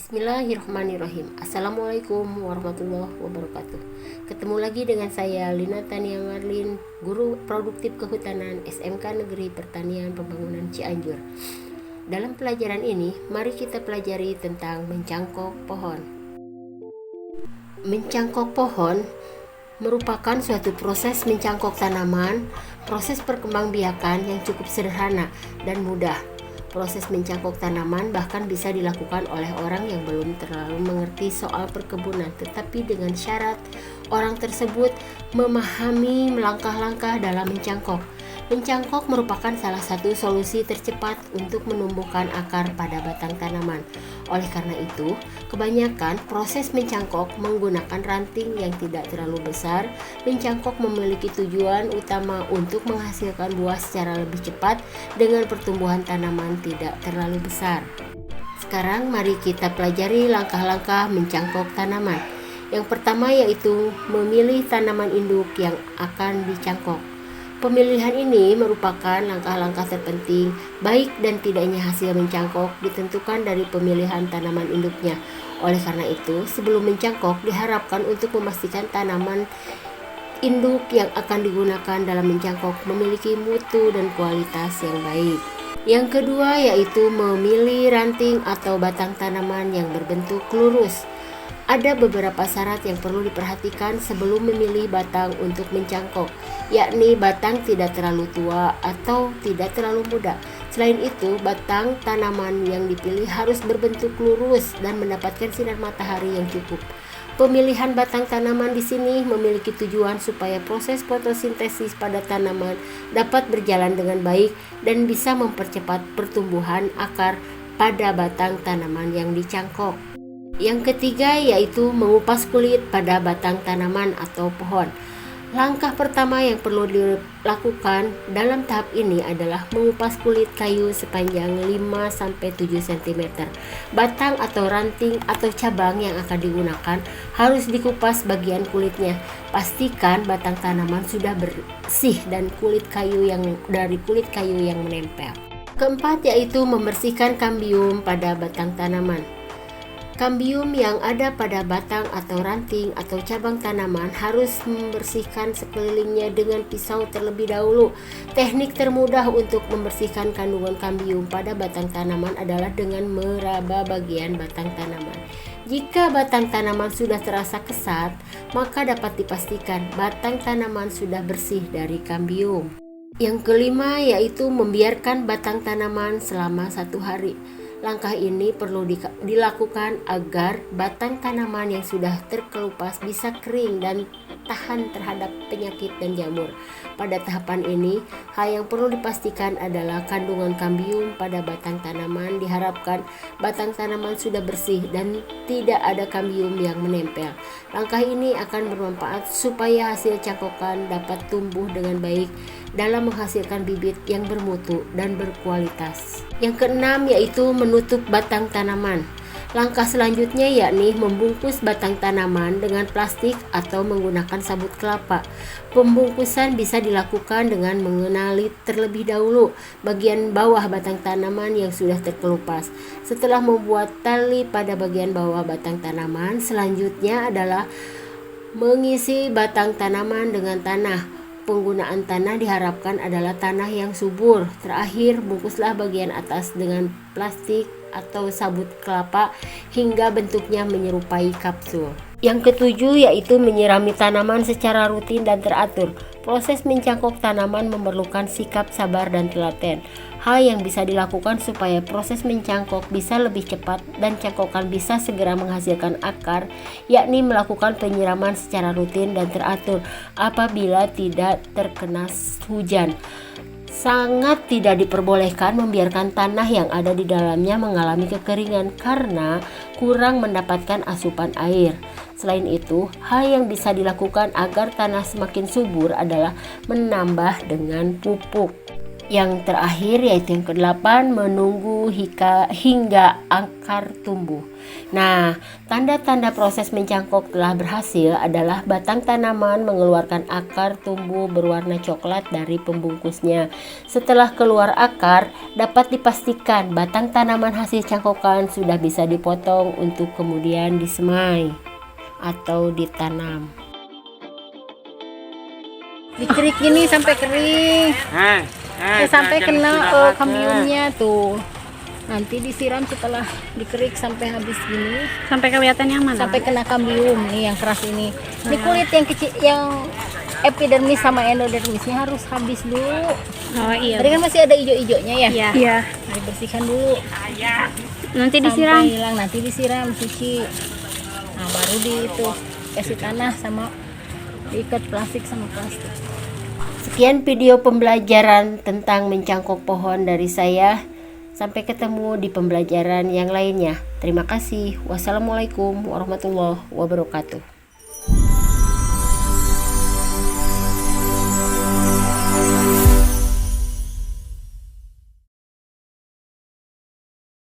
Bismillahirrahmanirrahim. Assalamualaikum warahmatullahi wabarakatuh. Ketemu lagi dengan saya Lina Tania Marlin, Guru Produktif Kehutanan SMK Negeri Pertanian Pembangunan Cianjur. Dalam pelajaran ini, mari kita pelajari tentang mencangkok pohon. Mencangkok pohon merupakan suatu proses mencangkok tanaman, proses perkembangbiakan yang cukup sederhana dan mudah. Proses mencangkok tanaman bahkan bisa dilakukan oleh orang yang belum terlalu mengerti soal perkebunan, tetapi dengan syarat orang tersebut memahami langkah-langkah dalam mencangkok. Mencangkok merupakan salah satu solusi tercepat untuk menumbuhkan akar pada batang tanaman. Oleh karena itu, kebanyakan proses mencangkok menggunakan ranting yang tidak terlalu besar. Mencangkok memiliki tujuan utama untuk menghasilkan buah secara lebih cepat dengan pertumbuhan tanaman tidak terlalu besar. Sekarang mari kita pelajari langkah-langkah mencangkok tanaman. Yang pertama yaitu memilih tanaman induk yang akan dicangkok. Pemilihan ini merupakan langkah-langkah terpenting, baik dan tidaknya hasil mencangkok ditentukan dari pemilihan tanaman induknya. Oleh karena itu, sebelum mencangkok diharapkan untuk memastikan tanaman induk yang akan digunakan dalam mencangkok memiliki mutu dan kualitas yang baik. Yang kedua yaitu memilih ranting atau batang tanaman yang berbentuk lurus. Ada beberapa syarat yang perlu diperhatikan sebelum memilih batang untuk mencangkok, yakni batang tidak terlalu tua atau tidak terlalu muda. Selain itu, batang tanaman yang dipilih harus berbentuk lurus dan mendapatkan sinar matahari yang cukup. Pemilihan batang tanaman di sini memiliki tujuan supaya proses fotosintesis pada tanaman dapat berjalan dengan baik dan bisa mempercepat pertumbuhan akar pada batang tanaman yang dicangkok. Yang ketiga yaitu mengupas kulit pada batang tanaman atau pohon. Langkah pertama yang perlu dilakukan dalam tahap ini adalah mengupas kulit kayu sepanjang 5-7 cm. Batang atau ranting atau cabang yang akan digunakan harus dikupas bagian kulitnya. Pastikan batang tanaman sudah bersih dan kulit kayu yang menempel. Keempat yaitu membersihkan kambium pada batang tanaman. Kambium yang ada pada batang atau ranting atau cabang tanaman harus membersihkan sekelilingnya dengan pisau terlebih dahulu. Teknik termudah untuk membersihkan kandungan kambium pada batang tanaman adalah dengan meraba bagian batang tanaman. Jika batang tanaman sudah terasa kesat, maka dapat dipastikan batang tanaman sudah bersih dari kambium. Yang kelima yaitu membiarkan batang tanaman selama 1 hari. Langkah ini perlu dilakukan agar batang tanaman yang sudah terkelupas bisa kering dan tahan terhadap penyakit dan jamur. Pada tahapan ini, hal yang perlu dipastikan adalah kandungan kambium pada batang tanaman. Diharapkan batang tanaman sudah bersih dan tidak ada kambium yang menempel. Langkah ini akan bermanfaat supaya hasil cangkokan dapat tumbuh dengan baik dalam menghasilkan bibit yang bermutu dan berkualitas. Yang keenam yaitu menutup batang tanaman. Langkah selanjutnya yakni membungkus batang tanaman dengan plastik atau menggunakan sabut kelapa. Pembungkusan bisa dilakukan dengan mengenali terlebih dahulu bagian bawah batang tanaman yang sudah terkelupas. Setelah membuat tali pada bagian bawah batang tanaman, selanjutnya adalah mengisi batang tanaman dengan tanah. Penggunaan tanah diharapkan adalah tanah yang subur. Terakhir, bungkuslah bagian atas dengan plastik atau sabut kelapa hingga bentuknya menyerupai kapsul. Yang ketujuh yaitu menyirami tanaman secara rutin dan teratur. Proses mencangkok tanaman memerlukan sikap sabar dan telaten. Hal yang bisa dilakukan supaya proses mencangkok bisa lebih cepat dan cangkokan bisa segera menghasilkan akar, yakni melakukan penyiraman secara rutin dan teratur apabila tidak terkena hujan. Sangat tidak diperbolehkan membiarkan tanah yang ada di dalamnya mengalami kekeringan karena kurang mendapatkan asupan air. Selain itu, hal yang bisa dilakukan agar tanah semakin subur adalah menambah dengan pupuk. Yang terakhir yaitu yang ke-8, menunggu hingga akar tumbuh. Nah, tanda-tanda proses mencangkok telah berhasil adalah batang tanaman mengeluarkan akar tumbuh berwarna coklat dari pembungkusnya. Setelah keluar akar, dapat dipastikan batang tanaman hasil cangkokan sudah bisa dipotong untuk kemudian disemai atau ditanam. Dikerik gini sampai kering. Sampai kena kambiumnya tuh. Nanti disiram setelah dikerik sampai habis gini. Sampai kelihatan yang mana? Sampai kena kambium nih yang keras ini. Ini kulit yang kecil, yang epidermis sama endodermisnya harus habis dulu. Oh iya. Tadi kan masih ada ijo-ijonya ya. Iya. Dibersihkan dulu. Nanti disiram. Sampai hilang, nanti disiram, cuci. Nah baru kasih tanah sama diikat plastik sama plastik. Sekian video pembelajaran tentang mencangkok pohon dari saya. Sampai ketemu di pembelajaran yang lainnya. Terima kasih. Wassalamualaikum warahmatullahi wabarakatuh.